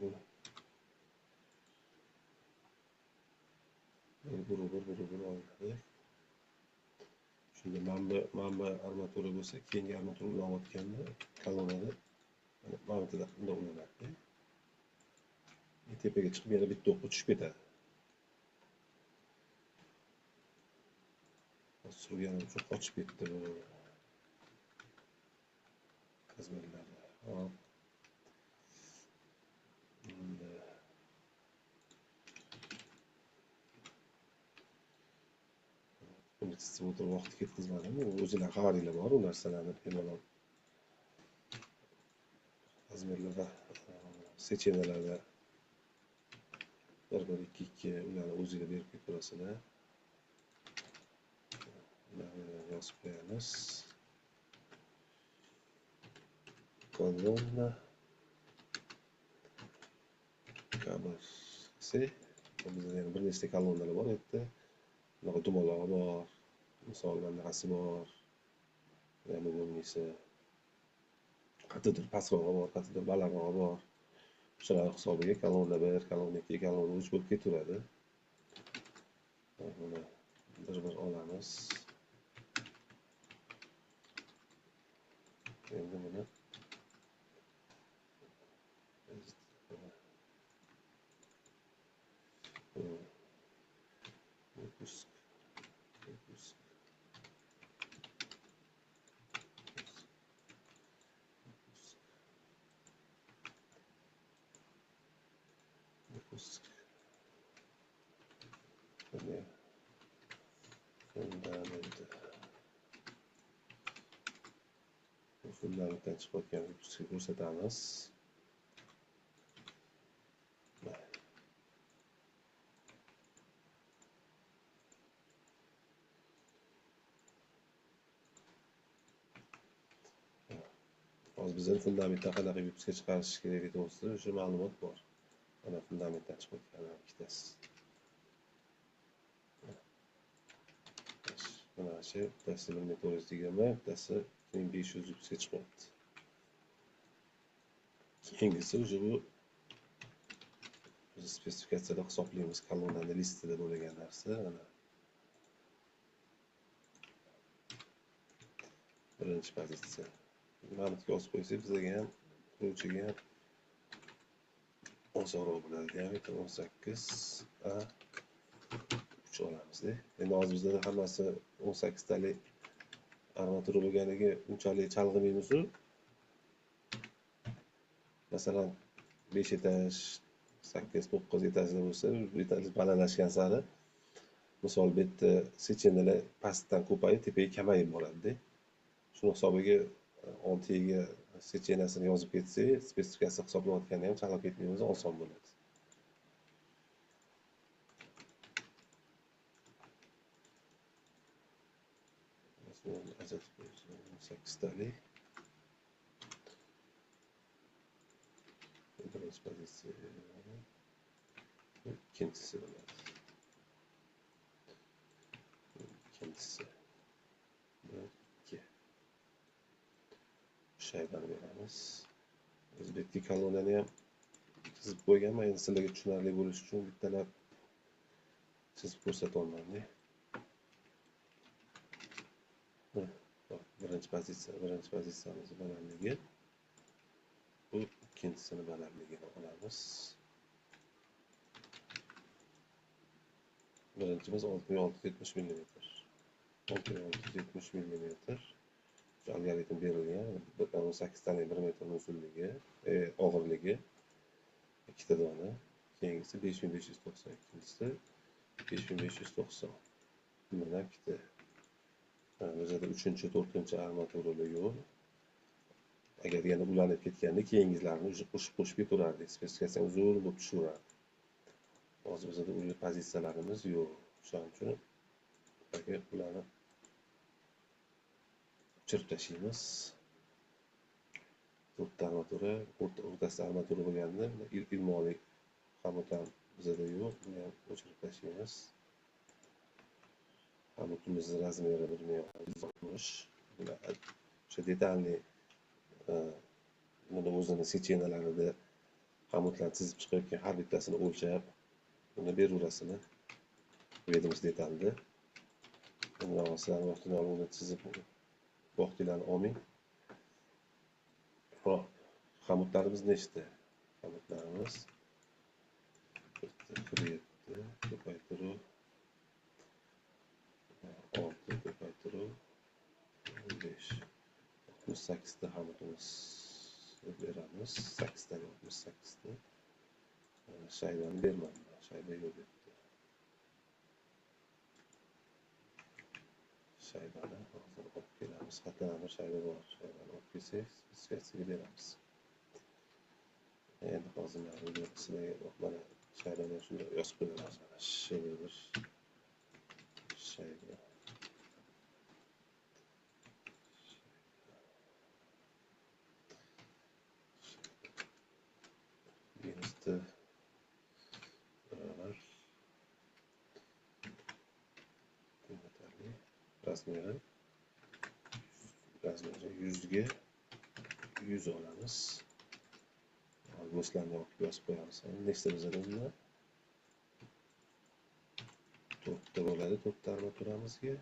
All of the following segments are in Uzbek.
bir olinadi. Shunda manba armatura bo'lsa, keyingi armatura ulanayotganda kolonnada mana bu unda ulanadi. Tepaga chiqib yana bitta o'qqa tushib ketadi. Surganim uchun qochib ketdi bu qazmanlar. Hop. Buni sizga o'tirib vaqt ketkazmadimi? O'zinglar xabaringlar bor u narsalarni bemalol. Qazmanlarda, sechenalarda 1-1-2-2 ularni o'zinglar berib ketaverasizlar. Ularni yozib qo'yamiz. Kolonna kabasi. Bizda yana bir nechta kolonnalar bor edi. Bunaqa dumalog'i bor. Misol bunaqasi bor. Yana bo'lmasa qattiqdir pastrog'i bor, qattiqdir balandrog'i bor. Shular hisobiga kolonna 1, kolonna 2, kolonna 3 bo'lib ketaveradi. Buni bir olamiz. Endi buni fundamentdan chiqayotgan vipusga ko'rsatamiz. Hozir bizlar fundamentdan qanaqa vipusga chiqarish kerak to'g'risida o'sha ma'lumot bor. Mana fundamentdan chiqayotgan ikkitasi. Mana shu bittasi 1420, bittasi 2500 vipusga chiqyapti. Keyingisi o'sha bu biz spesifikatsiyada hisoblaymiz kolonnani listida bo'lgan narsa. Mana birinchi pozitsiya. Manutga yozib qo'ysak bizga ham quruvchiga ham osonroq bo'ladi. Diametr 18 a 3 olamiz-da. Endi hozir bizda hammasi 18 talik armatura bo'lganiga unchalik chalg'imaymiz-ku. Masalan 5 etaj, 8-9 etajli bo'lsa, etaj balandlashgan sari misol bu yerda sechenalar pastdan ko'payib, tepaga kamayib boradi-da. Shuni hisobiga oltiga sechenasini yozib ketsak, spesifikatsiya hisoblayotganda ham chalg'ib ketmaymiz, oson bo'ladi. Ajratib qo'yamiz 8 talik. Birinchi pozitsiya. Ikkinchisi bo'ladi. Ikkinchisi. 2. Shaybani beramiz. O'zbekcha kolonnani ham chizib qo'yganman. Endi sizlarga tushunarli bo'lishi uchun bittalab chizib ko'rsatolmayman. Birinchi pozitsiyamiz balandligi. Bu ikkinchisini balandligini olamiz. Birinchimiz 6670 mm. 6670 mm. Algoritm berilgan. 18 tane 1 metr uzunligi, og'irligi, ikkita dona. Keyingisi 5590, ikkinchisi 5590. Mana ikkita. Bizda 3-chi, 4-chi armaturalar yo'q. Agar yana ulanib ketganda keyingilarini qo'shib ketaverardik. Spesifikatsiya uzun bo'lib tushaveradi. Hozir bizda ular pozitsiyalarimiz yo'q. Shuning uchun ularni chirib tashlaymiz. 4 armatura, o'rtasida armatura bo'lganda ilmoliy xamutan bizda yo'q. Buni ham o'chirib tashlaymiz. Xamutimiz razmeri 160. O'sha detalli buni o'zini sechenalarida xomutlarni chizib chiqayotgan har bittasini o'lchab, uni beraverasizlar. Ведомость detalda. Bundan sizlar vaqtini uni chizib vaqtlarni olmang. Hop, xomutlarimiz nechta? Xomutlarimiz ko'paytiruv 6 ko'paytiruv 5 68 ta xomutimiz beramiz. 8 ta 68 ta. Shaybani bermadim. Shayba yo'q debdi. Shaybani hozir olib kelamiz. Xatlarni shayba bor. Shaybani olib kelsak, spetsiyasiga beramiz. Endi hozir sizlarga mana shaybani shunday yozib qo'yamiz. Mana shayba minusda baravar razmeri 100 ga 100 olamiz. Bo'slarni yozib qo'yamiz. Nechta bizada bunlar? 4 ta bo'ladi. 4 ta armaturamizga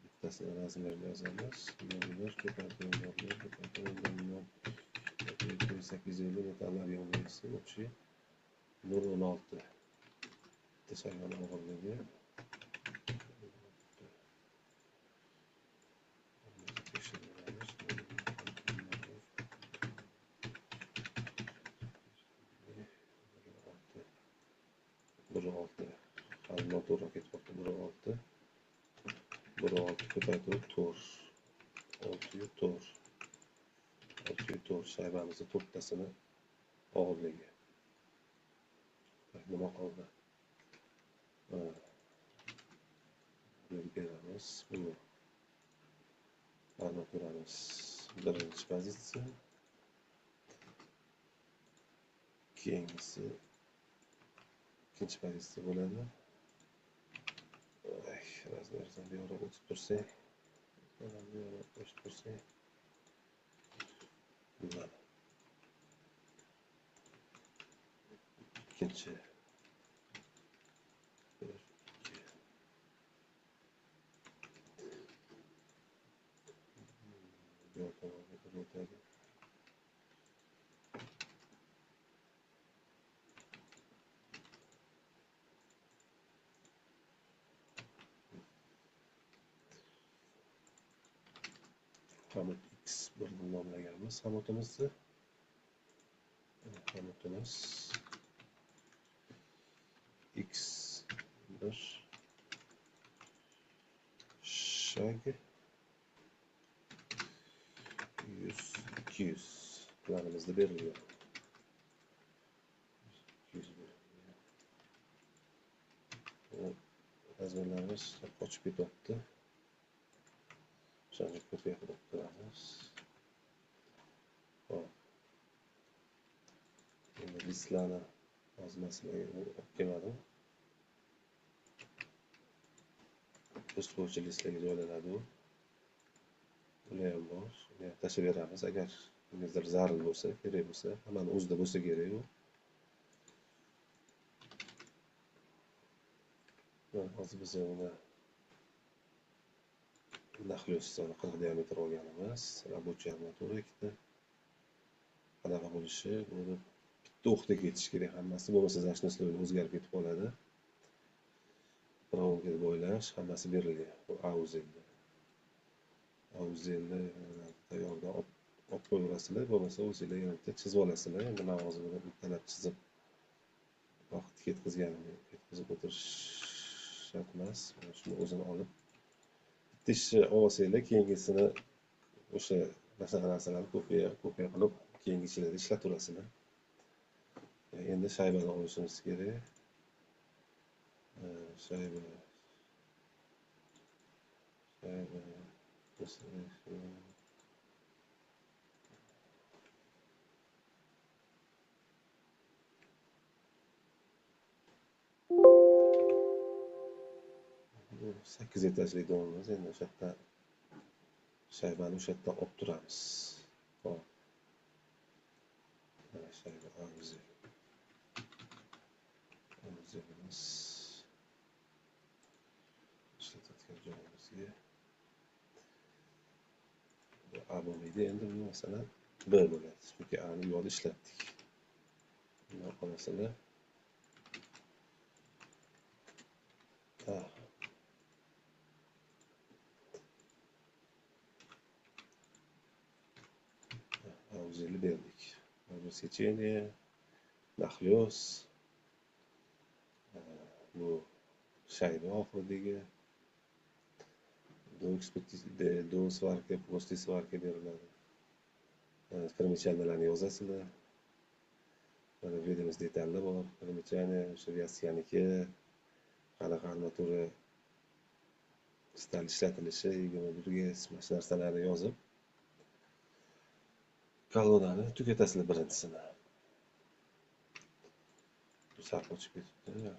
bittasini razmerini yozamiz. 0 ko'paytiruv 850 metallar yog'isi o'xshi 0.16 bitta shaybani og'irligi 1.6 noto'g'ri ketyapti. 1.6 ko'paytiruv 4 6 shaybamizni 4 tasini og'irligi. Nima qoldi? Beramiz. Buni armaturamiz birinchi pozitsiya. Keyingisi ikkinchi pozitsiya bo'ladi. Razmerdan bu yoqqa o'tib tursak, mana bu yoqqa o'tib tursak, mana ikkinchi bu yoqqa o'tadi. Xomut X bir nomlaganmiz xomutimizni. Xomutimiz X bir shag 100-200 planimizda berilgan. 200 berilgan. Razmerlarimiz qochib ketyapti. Shuncha ko'pga qilib turamiz. Hop. Endi listlarni yozmasini olib kelmadim. Post bo'yicha listlarga joylanadi u. Ular ham bor. Uni tashlab beramiz agar kimgadir zarur bo'lsa, kerak bo'lsa, hammani o'zida bo'lsa kerak u. Hozir biz uni naxliyosini 40 diametr olganimiz, рабочий armatura ikkita. Qanaqa bo'lishi, buni bitta o'qda ketish kerak hammasi, bo'lmasa zashnoslar o'zgarib ketib qoladi. Birovga bo'ylash hammasi berilgan. Bu auzelda. Auzelda tayyorda olib qo'yaverasizlar, bo'lmasa o'zingizlar yana chizib olasizlar. Endi men hozir buni bittalab chizib vaqt ketkazib o'tirish shart emas. Shuni o'zini olib bitta ishni olsanglar, keyingisini o'sha narsalarni ko'pga qilib keyingichilarda ishlataverasizlar. Endi shaybani olishimiz kerak. Shayba bu 8 etajli domimiz. Endi o'sha yerda shaybani o'sha yerdan olib turamiz. Hop. Shayba Auzel. Auzelimiz ishlatayotgan joyimizga A bo'lmaydi. Endi bu masalan B bo'ladi. Chunki A ni yo'lda ishlatdik. Bundan qolmasini A Auzel'i berdik. Обеспечение, нахлёст, bu shayba oxiridagi do svarka, prosti svarka beriladi. Primichaniyani yozasizlar. Mana bu yerda detallar bor. Primicaniya o'sha Rossiyaniki, qanaqa armatura stal ishlatilishi, 21 ga mana shu narsalarni yozib, kolonnani tugatasizlar birinchisini. Bu saf ochib ketibdi.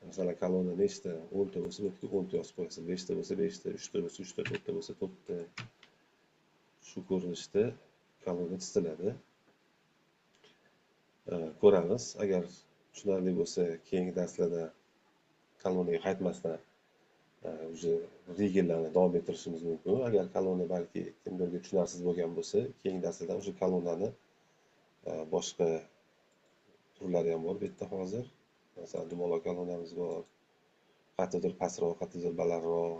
Masalan, kolonna nechta? 10 ta bo'lsa, 10 ta yozib qo'yasiz. 5 ta bo'lsa 5 ta, 3 ta bo'lsa 3 ta, 4 ta bo'lsa 4 ta. Shu ko'rinishda kolonna chiziladi. Ko'ramiz. Agar tushunarli bo'lsa, keyingi darslarda kolonnaga qaytmasdan o'sha rigellarni davom ettirishimiz mumkin. Agar kolonna balki kimlarga tushunarsiz bo'lgan bo'lsa, keyingi darslarda o'sha kolonnani boshqa turlari ham bor bu yerda hozir. Masalan, dumaloq kolonnamiz bor. Qattiqroq pastroq, qattiqroq balandroq,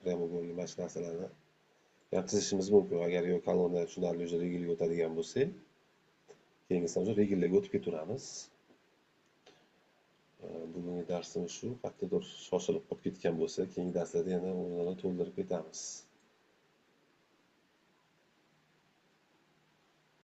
prямоугольный mana shu narsalarni ham chizishimiz mumkin. Agar yo kolonna tushunarli o'sha rigelga o'tadigan bo'lsa, keyingisida o'sha rigellarga o'tib ketaveramiz. Bugungi darsimiz shu. Qattiqroq shoshilib qolib ketgan bo'lsa, keyingi darslarda yana o'zini to'ldirib ketamiz.